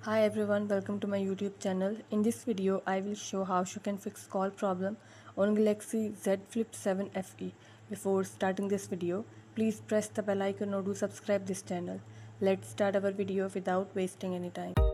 Hi everyone, welcome to my YouTube channel. In this video, I will show how you can fix call problem on Galaxy Z Flip 7 FE. Before starting this video, please press the bell icon or do subscribe this channel. Let's start our video without wasting any time.